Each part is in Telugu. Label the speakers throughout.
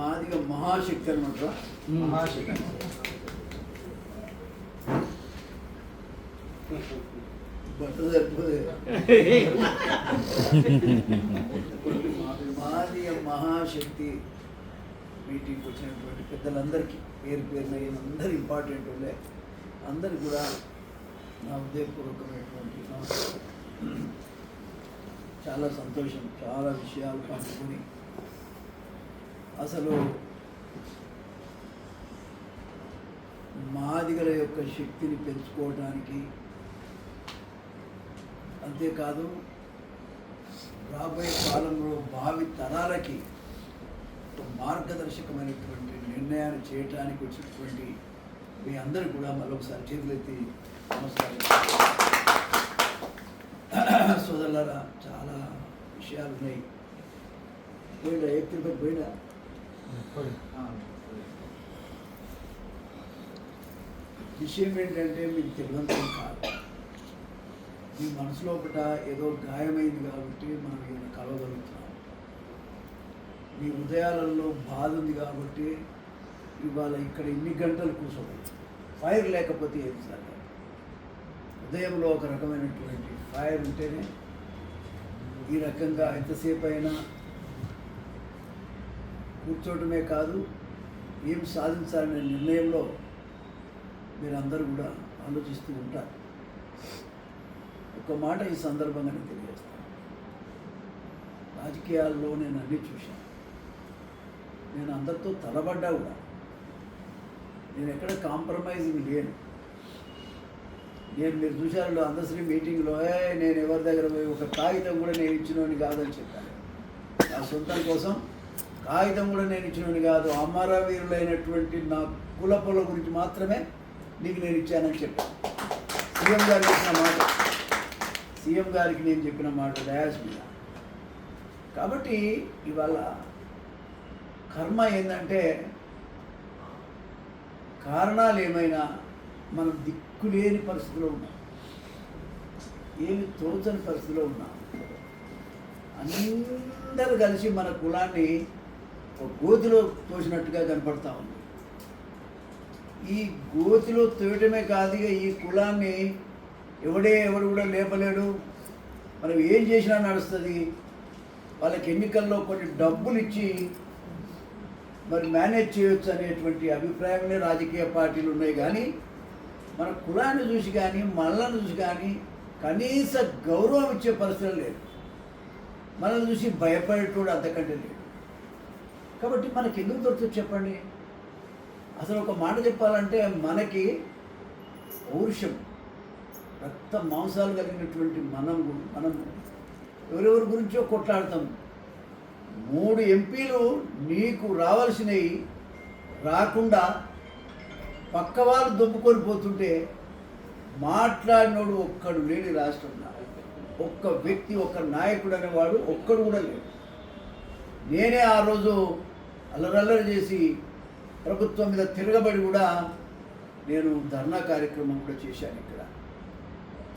Speaker 1: మాదిగా మహాశక్తి అనమాట.
Speaker 2: మహాశక్తి
Speaker 1: బట్ట సరిపోదే. మాదిగా మహాశక్తి మీటింగ్కి వచ్చినటువంటి పెద్దలందరికీ పేరు పేరున అందరూ ఇంపార్టెంట్ ఉండే అందరు కూడా నా హృదయపూర్వకమైనటువంటి నమస్కారం. చాలా సంతోషం, చాలా విషయాలు పంచుకొని అసలు మాదిగల యొక్క శక్తిని పెంచుకోవడానికి, అంతేకాదు రాబోయే కాలంలో భావి తరాలకి ఒక మార్గదర్శకమైనటువంటి నిర్ణయాన్ని చేయడానికి వచ్చినటువంటి మీ అందరూ కూడా మరొకసారి చేతులెత్తి నమస్కారం. సోదరులారా, చాలా విషయాలు ఉన్నాయి. పోయినా ఏ తిరుపతి పోయినా విషయం ఏంటంటే మీకు తెలివంతం కాదు. మీ మనసులో ఒకట ఏదో గాయమైంది కాబట్టి మనం ఈయన కలవగలుగుతున్నాం. మీ హృదయాలలో బాధ ఉంది కాబట్టి ఇవాళ ఇక్కడ ఇన్ని గంటలు కూర్చోవాలి. ఫైర్ లేకపోతే ఏది సార్? హృదయంలో ఒక రకమైనటువంటి ఫైర్ ఉంటేనే ఈ రకంగా ఎంతసేపు అయినా కూర్చోవటమే కాదు, ఏం సాధించాలనే నిర్ణయంలో మీరందరూ కూడా ఆలోచిస్తూ ఉంటారు. ఒక మాట ఈ సందర్భంగా నేను తెలియజేస్తాను. రాజకీయాల్లో నేను అన్నీ చూశాను. నేను అందరితో తలబడ్డా కూడా నేను ఎక్కడ కాంప్రమైజింగ్ లేను. నేను మీరు చూశారు అందశ్రీ మీటింగ్లో నేను ఎవరి దగ్గర పోయి ఒక కాగితం కూడా నేను ఇచ్చినోని కాదని చెప్పాను. నా సొంతం కోసం కాగితం కూడా నేను ఇచ్చినోని కాదు, అమరవీరులైనటువంటి నా కులపుల గురించి మాత్రమే నీకు నేను ఇచ్చానని చెప్పాను. సీఎం గారికి ఇచ్చిన మాట, సీఎం గారికి నేను చెప్పిన మాట డయాస్ మీద. కాబట్టి ఇవాళ కర్మ ఏంటంటే కారణాలు ఏమైనా మనం దిక్కులేని పరిస్థితిలో ఉన్నాం, ఏమి తోచని పరిస్థితిలో ఉన్నాం. అందరూ కలిసి మన కులాన్ని ఒక గోతిలో తోసినట్టుగా కనపడతా ఉంది. ఈ గోతిలో తోయటమే కాదు, ఈ కులాన్ని ఎవడు కూడా లేపలేడు. మనం ఏం చేసినా నడుస్తుంది. వాళ్ళకి ఎన్నికల్లో కొన్ని డబ్బులు ఇచ్చి మరి మేనేజ్ చేయొచ్చు అనేటువంటి అభిప్రాయమే రాజకీయ పార్టీలు ఉన్నాయి. కానీ మన కులాన్ని చూసి కానీ మనల్ని చూసి కానీ కనీస గౌరవం ఇచ్చే పరిస్థితులు లేదు. మనల్ని చూసి భయపడేటోడు అంతకంటే లేడు. కాబట్టి మనకి ఎందుకు దొరుకుతుంది చెప్పండి? అసలు ఒక మాట చెప్పాలంటే మనకి పౌరుషం, రక్త మాంసాలు కలిగినటువంటి మనము ఎవరెవరి గురించో కొట్లాడతాం. 3 ఎంపీలు నీకు రావాల్సినవి రాకుండా పక్క వాళ్ళు దొబ్బుకొని పోతుంటే మాట్లాడినోడు ఒక్కడు లేని రాష్ట్రంలో. ఒక్క వ్యక్తి, ఒక్క నాయకుడు అనేవాడు ఒక్కడు కూడా లేడు. నేనే ఆ రోజు అల్లరల్లరి చేసి ప్రభుత్వం మీద తిరగబడి కూడా నేను ధర్నా కార్యక్రమం కూడా చేశాను. ఇక్కడ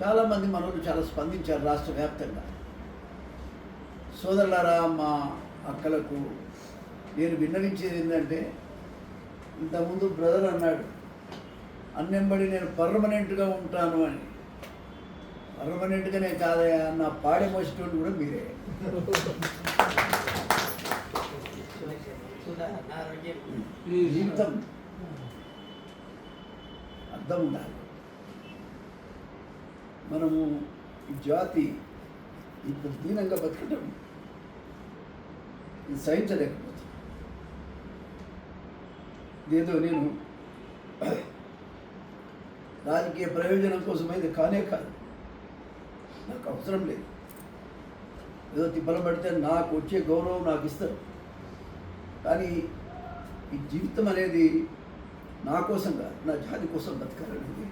Speaker 1: చాలామంది మనోళ్ళు చాలా స్పందించారు రాష్ట్ర వ్యాప్తంగా. సోదరులారా, మా అక్కలకు నేను విన్నవించేది ఏంటంటే, ఇంతకుముందు బ్రదర్ అన్నాడు అన్నెంబడి నేను పర్మనెంట్గా ఉంటాను అని. పర్మనెంట్గానే కాదయా, నా పాడే మోసేటోళ్ళు కూడా మీరే. జీవితం అర్థం ఉండాలి. మనము ఈ జాతి ఇంత దీనంగా బతకటం ఇది సహించలేకపోతుంది. ఏదో నేను రాజకీయ ప్రయోజనం కోసమైతే కానే కాదు, నాకు అవసరం లేదు. ఏదో తిప్పలు పడితే నాకు వచ్చే గౌరవం నాకు ఇస్తారు. కానీ ఈ జీవితం అనేది నా కోసం కాదు, నా జాతి కోసం బతకాలనేది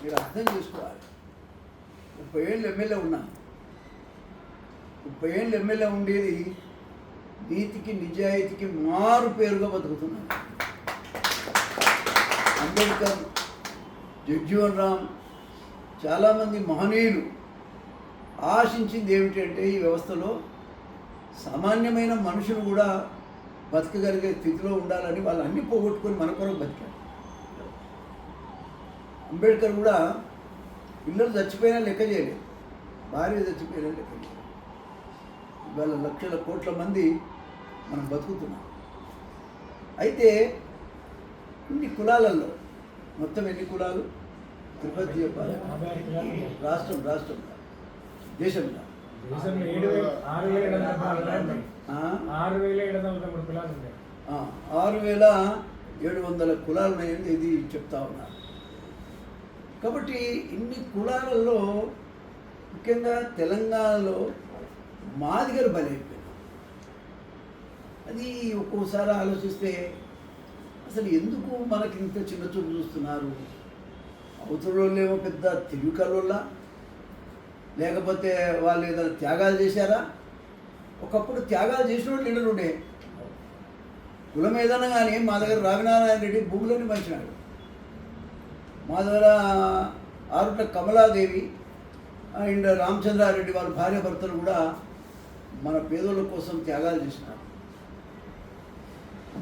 Speaker 1: మీరు అర్థం చేసుకోవాలి. 30 ఏళ్ళు ఎమ్మెల్యే ఉన్నా, 30 ఏళ్ళు ఎమ్మెల్యే ఉండేది నీతికి నిజాయితీకి మారు పేరుగా బతుకుతున్నాను. అంబేద్కర్, జగ్జీవన్ రామ్, చాలామంది మహనీయులు ఆశించింది ఏమిటంటే ఈ వ్యవస్థలో సామాన్యమైన మనుషులు కూడా బతకగలిగే స్థితిలో ఉండాలని వాళ్ళు అన్నీ పోగొట్టుకొని మన కొరకు బతికారు. అంబేద్కర్ కూడా పిల్లలు చచ్చిపోయినా లెక్క చేయలేదు, భార్య చచ్చిపోయినా లెక్క చేయలేదు. ఇవాళ లక్షల కోట్ల మంది మనం బతుకుతున్నాం. అయితే ఇన్ని కులాలలో మొత్తం ఎన్ని కులాలు? తిరుపతి చెప్పాలి, రాష్ట్రం దేశంలో 6,700 కులాలు ఉన్నాయని ఇది చెప్తా ఉన్నారు. కాబట్టి ఇన్ని కులాలలో ముఖ్యంగా తెలంగాణలో మాదిగలు బలైపోయారు. అది ఒక్కోసారి ఆలోచిస్తే అసలు ఎందుకు మనకి ఇంత చిన్న చూపు చూస్తున్నారు? అవతలలో పెద్ద తిరుగుకల్లోళ్ళ, లేకపోతే వాళ్ళు ఏదైనా త్యాగాలు చేశారా? ఒకప్పుడు త్యాగాలు చేసిన వాళ్ళు ఇళ్ళు ఉండే. కులం ఏదైనా కానీ మా దగ్గర రావినారాయణ రెడ్డి భూములన్నీ పంచినాడు. మా దగ్గర ఆరుట్ల కమలాదేవి అండ్ రామచంద్రారెడ్డి వాళ్ళ భార్య భర్తలు కూడా మన పేదోళ్ళ కోసం త్యాగాలు చేసినారు.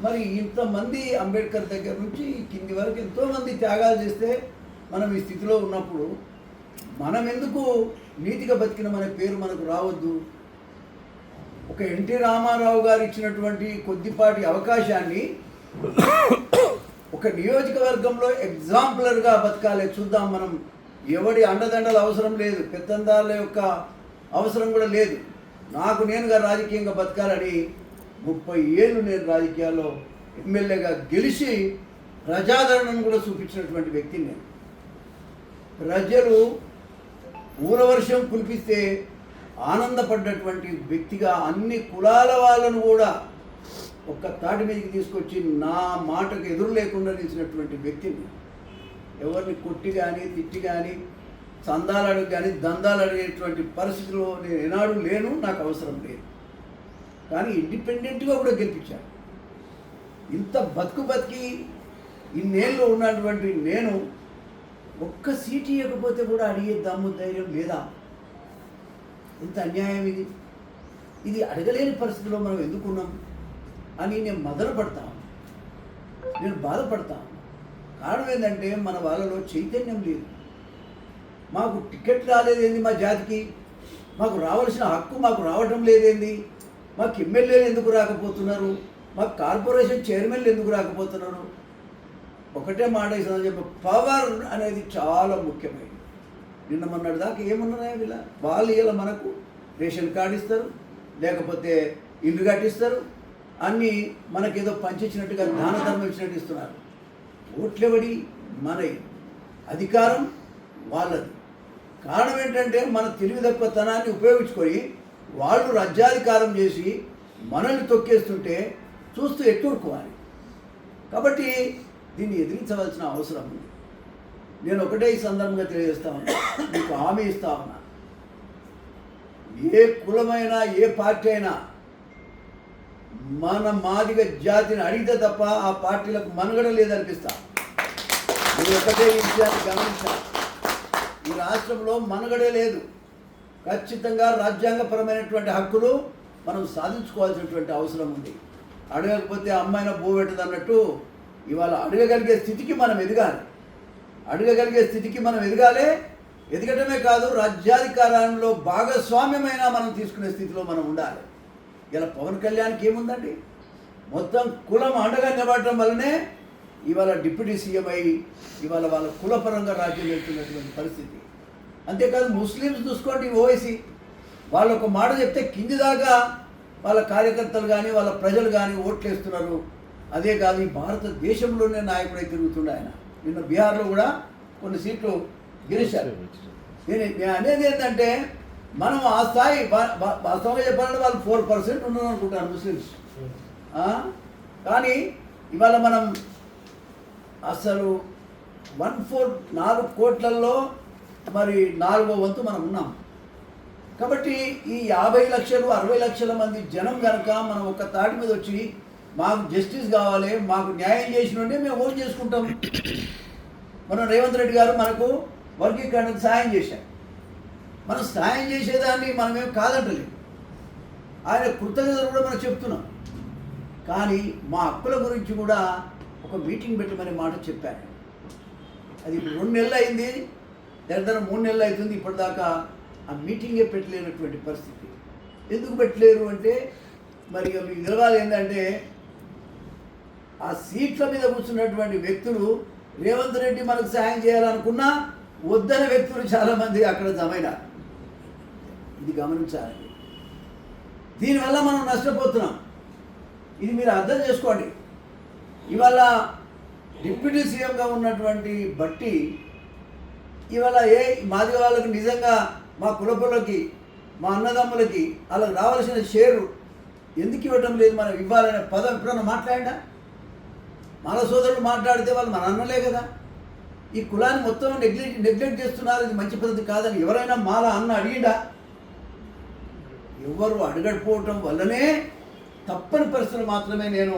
Speaker 1: మరి ఇంతమంది అంబేద్కర్ దగ్గర నుంచి కింది వరకు ఎంతోమంది త్యాగాలు చేస్తే మనం ఈ స్థితిలో ఉన్నప్పుడు మనం ఎందుకు నీతిగా బతికిన మన పేరు మనకు రావద్దు? ఒక ఎన్టీ రామారావు గారు ఇచ్చినటువంటి కొద్దిపాటి అవకాశాన్ని ఒక నియోజకవర్గంలో ఎగ్జాంపులర్గా బతకాలి. చూద్దాం, మనం ఎవడి అండదండలు అవసరం లేదు, పెత్తందారుల యొక్క అవసరం కూడా లేదు. నాకు నేనుగా రాజకీయంగా బతకాలని 30 ఏళ్ళు నేను రాజకీయాల్లో ఎమ్మెల్యేగా గెలిచి ప్రజాదరణను కూడా చూపించినటువంటి వ్యక్తిని నేను. ప్రజలు ఊరవర్షం కురిపిస్తే ఆనందపడ్డటువంటి వ్యక్తిగా అన్ని కులాల వాళ్ళను కూడా ఒక్క తాటి మీదకి తీసుకొచ్చి నా మాటకు ఎదురు లేకుండా నిలిచినటువంటి వ్యక్తిని. ఎవరిని కొట్టి కానీ తిట్టి కానీ చందాలు అడుగు కానీ దందాలు అడిగేటువంటి పరిస్థితిలో నేను ఏనాడు లేను, నాకు అవసరం లేదు. కానీ ఇండిపెండెంట్గా కూడా గెలిపించాను. ఇంత బతికి ఇన్నేళ్ళు ఉన్నటువంటి నేను ఒక్క సీటు ఇవ్వకపోతే కూడా అడిగే దమ్ము ధైర్యం లేదా? ఎంత అన్యాయం ఇది! ఇది అడగలేని పరిస్థితిలో మనం ఎందుకున్నాం అని నేను మొదలుపడతాను, నేను బాధపడతాను. కారణం ఏంటంటే మన వాళ్ళలో చైతన్యం లేదు. మాకు టికెట్ రాలేదేంది మా జాతికి? మాకు రావాల్సిన హక్కు మాకు రావటం లేదేంది? మాకు ఎమ్మెల్యేలు ఎందుకు రాకపోతున్నారు? మాకు కార్పొరేషన్ చైర్మన్లు ఎందుకు రాకపోతున్నారు? ఒకటే మాట ఇస్తున్నా చెప్పి, పవర్ అనేది చాలా ముఖ్యమైనది. నిన్న మొన్నటి దాకా ఏమన్నారా వాళ్ళు ఇలా మనకు రేషన్ కార్డు ఇస్తారు, లేకపోతే ఇల్లు కట్టిస్తారు, అన్నీ మనకేదో పంచిచ్చినట్టుగా దాన ధర్మం ఇచ్చినట్టు ఇస్తున్నారు. ఓట్లెవడి? మనవి, అధికారం వాళ్ళది. కారణం ఏంటంటే మన తెలివి తక్కువతనాన్ని ఉపయోగించుకొని వాళ్ళు రాజ్యాధికారం చేసి మనల్ని తొక్కేస్తుంటే చూస్తూ ఎట్టూరుకోవాలి. కాబట్టి దీన్ని ఎదిరించవలసిన అవసరం ఉంది. నేను ఒకటే ఈ సందర్భంగా తెలియజేస్తా ఉన్నా, మీకు హామీ ఇస్తా ఉన్నా, ఏ కులమైనా ఏ పార్టీ అయినా మన మాదిగ జాతిని అడిగితే తప్ప ఆ పార్టీలకు మనుగడ లేదనిపిస్తా. నేను ఒకటే విషయాన్ని గమనించాను, ఈ రాష్ట్రంలో మనుగడే లేదు. ఖచ్చితంగా రాజ్యాంగపరమైనటువంటి హక్కులు మనం సాధించుకోవాల్సినటువంటి అవసరం ఉంది. అడగకపోతే అమ్మాయిన బోబెట్టదు అన్నట్టు ఇవాళ అడగగలిగే స్థితికి మనం ఎదగాలి. అడగగలిగే స్థితికి మనం ఎదగాలి. ఎదగటమే కాదు, రాజ్యాధికారంలో భాగస్వామ్యమైన మనం తీసుకునే స్థితిలో మనం ఉండాలి. ఇలా పవన్ కళ్యాణ్కి ఏముందండి? మొత్తం కులం అండగా నిలబడటం వల్లనే ఇవాళ డిప్యూటీ సీఎం అయ్యి ఇవాళ వాళ్ళ కులపరంగా రాజ్యం వెళ్తున్నటువంటి పరిస్థితి. అంతేకాదు ముస్లిమ్స్ చూసుకోండి, ఓవైసీ వాళ్ళు ఒక మాట చెప్తే కింది దాకా వాళ్ళ కార్యకర్తలు కానీ వాళ్ళ ప్రజలు కానీ ఓట్లు వేస్తున్నారు. అదే కాదు, ఈ భారతదేశంలోనే నాయకుడై తిరుగుతుండే ఆయన. నిన్న బీహార్లో కూడా కొన్ని సీట్లు గెలిచారు. నేను అనేది ఏంటంటే, మనం ఆ స్థాయి వాస్తవంగా చెప్పాలంటే వాళ్ళు 4% ఉన్నారు అనుకుంటారు ముస్లిమ్స్. కానీ ఇవాళ మనం అసలు 4 కోట్లలో మరి 4వ వంతు మనం ఉన్నాం. కాబట్టి ఈ 50 లక్షలు 60 లక్షల మంది జనం కనుక మనం ఒక్క తాటి మీద వచ్చి మాకు జస్టిస్ కావాలి, మాకు న్యాయం చేసినంటే మేము ఓటు చేసుకుంటాం. మనం రేవంత్ రెడ్డి గారు మనకు వర్గీకరణకు సాయం చేశారు. మనం సాయం చేసేదాన్ని మనమేం కాదంటలేదు. ఆయన కృతజ్ఞతలు కూడా మనం చెప్తున్నాం. కానీ మా హక్కుల గురించి కూడా ఒక మీటింగ్ పెట్టమనే మాట చెప్పాను. అది 2 నెలలు అయింది, దగ్గర 3 నెలలు అవుతుంది, ఇప్పటిదాకా ఆ మీటింగే పెట్టలేనటువంటి పరిస్థితి. ఎందుకు పెట్టలేరు అంటే మరి మీకు తెలవాలి ఏంటంటే ఆ సీట్ల మీద కూర్చున్నటువంటి వ్యక్తులు రేవంత్ రెడ్డి మనకు సహాయం చేయాలనుకున్నా వద్దనే వ్యక్తులు చాలామంది అక్కడ జమైనారు. ఇది గమనించాలి. దీనివల్ల మనం నష్టపోతున్నాం. ఇది మీరు అర్థం చేసుకోండి. ఇవాళ డిప్యూటీ సీఎంగా ఉన్నటువంటి బట్టి ఇవాళ మాది వాళ్ళకి నిజంగా మా కులపులకి మా అన్నదమ్ములకి వాళ్ళకి రావాల్సిన షేరు ఎందుకు ఇవ్వటం లేదు, మనం ఇవ్వాలనే పదం ఎప్పుడన్నా మాట్లాడా? మన సోదరులు మాట్లాడితే వాళ్ళు మన అన్నలే కదా. ఈ కులాన్ని మొత్తం నెగ్లెక్ట్ చేస్తున్నారు, ఇది మంచి పద్ధతి కాదని ఎవరైనా మాల అన్న అడిగిండా? ఎవరు అడగకపోవటం వల్లనే తప్పని పరిస్థితులు మాత్రమే నేను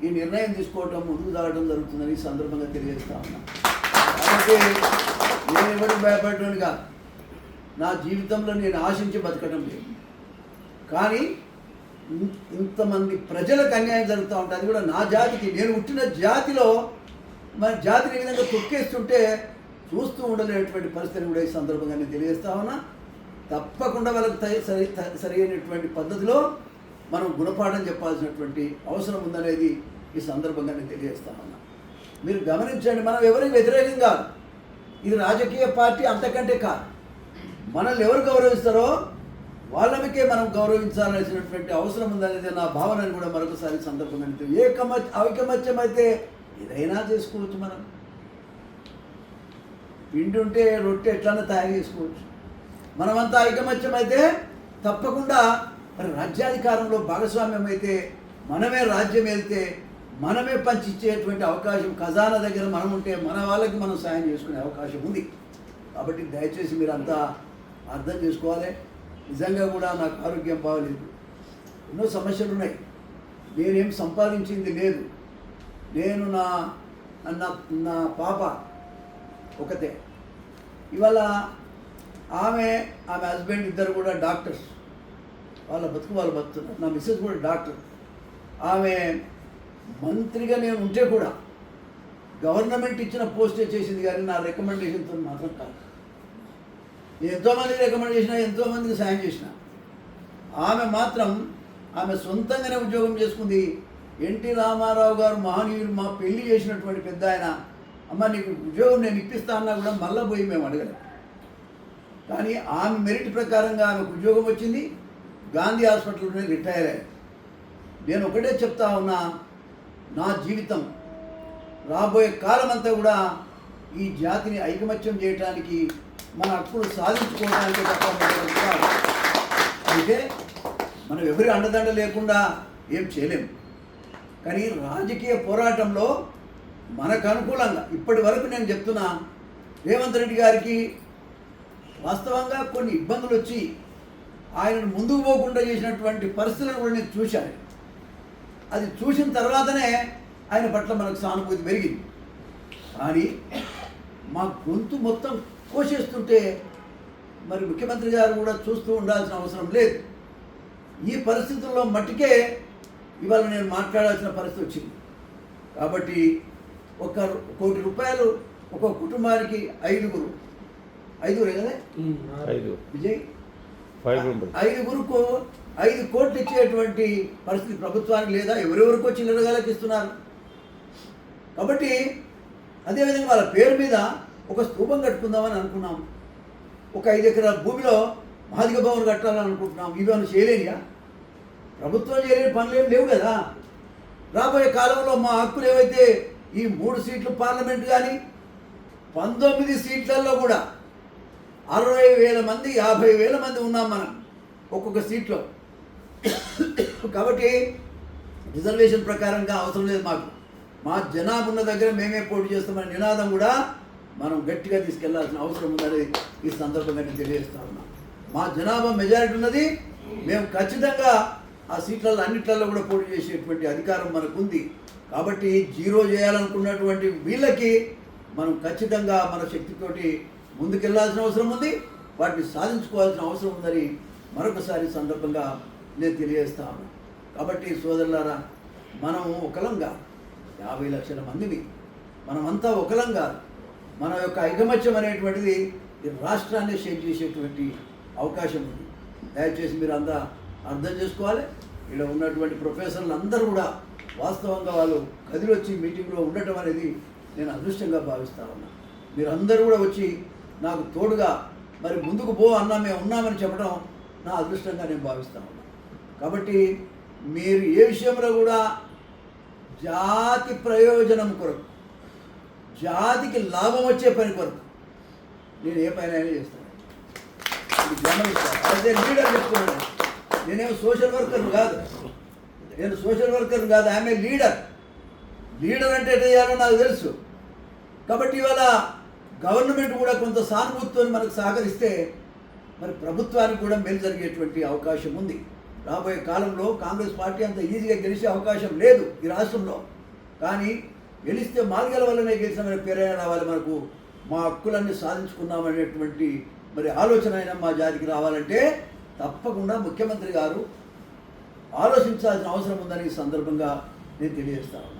Speaker 1: ఈ నిర్ణయం తీసుకోవటం ముందుకు సాగడం జరుగుతుందని ఈ సందర్భంగా తెలియజేస్తా ఉన్నా. కాబట్టి నేను ఎవరికి భయపడటం కాదు, నా జీవితంలో నేను ఆశించి బతకడం లేదు. కానీ ఇంతమంది ప్రజలకు అన్యాయం జరుగుతూ ఉంటుంది, అది కూడా నా జాతికి, నేను పుట్టిన జాతిలో మన జాతిని విధంగా తొక్కేస్తుంటే చూస్తూ ఉండలేనటువంటి పరిస్థితిని కూడా ఈ సందర్భంగా నేను తెలియజేస్తా ఉన్నా. తప్పకుండా వాళ్ళకి సరైనటువంటి పద్ధతిలో మనం గుణపాఠం చెప్పాల్సినటువంటి అవసరం ఉందనేది ఈ సందర్భంగా నేను తెలియజేస్తా ఉన్నా. మీరు గమనించండి, మనం ఎవరికి వ్యతిరేకం కాదు, ఇది రాజకీయ పార్టీ అంతకంటే కాదు. మనల్ని ఎవరు గౌరవిస్తారో వాళ్ళకే మనం గౌరవించాల్సినటువంటి అవసరం ఉందనేది నా భావనని కూడా మరొకసారి సందర్భంగా ఐకమత్యం అయితే ఏదైనా చేసుకోవచ్చు. మనం పిండి ఉంటే రొట్టె ఎట్లన్నా తయారు చేసుకోవచ్చు. మనమంతా ఐకమత్యం అయితే తప్పకుండా మరి రాజ్యాధికారంలో భాగస్వామ్యం అయితే, మనమే రాజ్యం వెళ్తే మనమే పంచిచ్చేటువంటి అవకాశం, ఖజానా దగ్గర మనం ఉంటే మన వాళ్ళకి మనం సాయం చేసుకునే అవకాశం ఉంది. కాబట్టి దయచేసి మీరు అంతా అర్థం చేసుకోవాలి. నిజంగా కూడా నాకు ఆరోగ్యం బాగలేదు, ఎన్నో సమస్యలు ఉన్నాయి, నేనేం సంపాదించింది లేదు. నేను నా పాప ఒకతే, ఇవాళ ఆమె హస్బెండ్ ఇద్దరు కూడా డాక్టర్స్, వాళ్ళ బతుకుతున్నారు. నా మిస్సెస్ కూడా డాక్టర్. ఆమె మంత్రిగా నేను ఉంటే కూడా గవర్నమెంట్ ఇచ్చిన పోస్టే చేసింది, కానీ నా రికమెండేషన్తో మాత్రం కాదు. నేను ఎంతోమందికి రికమెండ్ చేసినా, ఎంతోమందికి సాయం చేసిన. ఆమె మాత్రం ఆమె సొంతంగానే ఉద్యోగం చేసుకుంది. ఎన్టీ రామారావు గారు మహనీయులు మా పెళ్లి చేసినటువంటి పెద్ద ఆయన, అమ్మ నీకు ఉద్యోగం నేను ఇప్పిస్తా అన్నా కూడా మళ్ళీ పోయి మేము అడగలేం. కానీ ఆమె మెరిట్ ప్రకారంగా ఆమెకు ఉద్యోగం వచ్చింది, గాంధీ హాస్పిటల్లోనే రిటైర్ అయ్యారు. నేను ఒకటే చెప్తా ఉన్నా, నా జీవితం రాబోయే కాలం అంతా కూడా ఈ జాతిని ఐకమత్యం చేయడానికి, మన హక్కులు సాధించుకోవడానికి తప్ప అయితే మనం ఎవరి అండదండ లేకుండా ఏం చేయలేము. కానీ రాజకీయ పోరాటంలో మనకు అనుకూలంగా ఇప్పటి వరకు నేను చెప్తున్నా, రేవంత్ రెడ్డి గారికి వాస్తవంగా కొన్ని ఇబ్బందులు వచ్చి ఆయనను ముందుకు పోకుండా చేసినటువంటి పరిస్థితులను కూడా నేను చూశాను. అది చూసిన తర్వాతనే ఆయన పట్ల మనకు సానుభూతి పెరిగింది. కానీ మా గొంతు మొత్తం కోసేస్తుంటే మరి ముఖ్యమంత్రి గారు కూడా చూస్తూ ఉండాల్సిన అవసరం లేదు. ఈ పరిస్థితుల్లో మట్టుకే ఇవాళ నేను మాట్లాడాల్సిన పరిస్థితి వచ్చింది. కాబట్టి ₹1 కోటి ఒక కుటుంబానికి ఐదుగురే కదా విజయ్, 5గురుకు 5 కోట్లు ఇచ్చేటువంటి పరిస్థితి ప్రభుత్వానికి లేదా? ఎవరెవరికో చిల్లరగాలకు ఇస్తున్నారు. కాబట్టి అదేవిధంగా వాళ్ళ పేరు మీద ఒక స్తూపం కట్టుకుందామని అనుకున్నాం. ఒక 5 ఎకరాల భూమిలో మహాదిగ భవన్ కట్టాలని అనుకుంటున్నాం. ఇవన్నీ చేయలేనియా? ప్రభుత్వం చేయలేని పనులు ఏం లేవు కదా. రాబోయే కాలంలో మా హక్కులు ఏవైతే ఈ 3 సీట్లు పార్లమెంట్ కానీ 19 సీట్లలో కూడా 60,000 మంది 50,000 మంది ఉన్నాం మనం ఒక్కొక్క సీట్లో. కాబట్టి రిజర్వేషన్ ప్రకారంగా అవసరం లేదు మాకు. మా జనాభా ఉన్న దగ్గర మేమే పోటీ చేస్తామనే నినాదం కూడా మనం గట్టిగా తీసుకెళ్లాల్సిన అవసరం ఉందని ఈ సందర్భంగా నేను తెలియజేస్తా ఉన్నాం. మా జనాభా మెజారిటీ ఉన్నది, మేము ఖచ్చితంగా ఆ సీట్లలో అన్నిట్లలో కూడా పోటీ చేసేటువంటి అధికారం మనకు ఉంది. కాబట్టి జీరో చేయాలనుకున్నటువంటి వీళ్ళకి మనం ఖచ్చితంగా మన శక్తితోటి ముందుకెళ్లాల్సిన అవసరం ఉంది, వాటిని సాధించుకోవాల్సిన అవసరం ఉందని మరొకసారి సందర్భంగా నేను తెలియజేస్తా ఉన్నాను. కాబట్టి సోదరులారా, మనం ఒకలం కాదు, 50 లక్షల మందిని మనమంతా ఒకలం కాదు. మన యొక్క ఐకమత్యం అనేటువంటిది ఈ రాష్ట్రాన్ని షేక్ చేసేటువంటి అవకాశం ఉంది. దయచేసి మీరు అంతా అర్థం చేసుకోవాలి. ఇక్కడ ఉన్నటువంటి ప్రొఫెసర్లు అందరూ కూడా వాస్తవంగా వాళ్ళు గదిలో వచ్చి మీటింగ్లో ఉండటం అనేది నేను అదృష్టంగా భావిస్తా ఉన్నా. మీరందరూ కూడా వచ్చి నాకు తోడుగా మరి ముందుకు పో అన్నా మేము ఉన్నామని చెప్పడం నా అదృష్టంగా నేను భావిస్తా ఉన్నా. కాబట్టి మీరు ఏ విషయంలో కూడా జాతి ప్రయోజనం కొరకు, జాతికి లాభం వచ్చే పని కొరకు నేను ఏ పైన చేస్తాను. ఇది గమనిస్తాను. అదే లీడర్ చెప్తున్నాను. నేనేమో సోషల్ వర్కర్ కాదు, ఐఎమ్ ఏ లీడర్. లీడర్ అంటే ఎట్లా చేయాలో నాకు తెలుసు. కాబట్టి ఇవాళ గవర్నమెంట్ కూడా కొంత సానుభూతితో మనకు సహకరిస్తే మరి ప్రభుత్వానికి కూడా మేలు జరిగేటువంటి అవకాశం ఉంది. రాబోయే కాలంలో కాంగ్రెస్ పార్టీ అంత ఈజీగా గెలిచే అవకాశం లేదు ఈ రాష్ట్రంలో. కానీ గెలిస్తే మార్గాల వల్లనే గెలిచినామనే పేరైనా రావాలి మనకు. మా హక్కులన్నీ సాధించుకున్నామనేటువంటి మరి ఆలోచన అయినా మా జాతికి రావాలంటే తప్పకుండా ముఖ్యమంత్రి గారు ఆలోచించాల్సిన అవసరం ఉందని ఈ సందర్భంగా నేను తెలియజేస్తాను.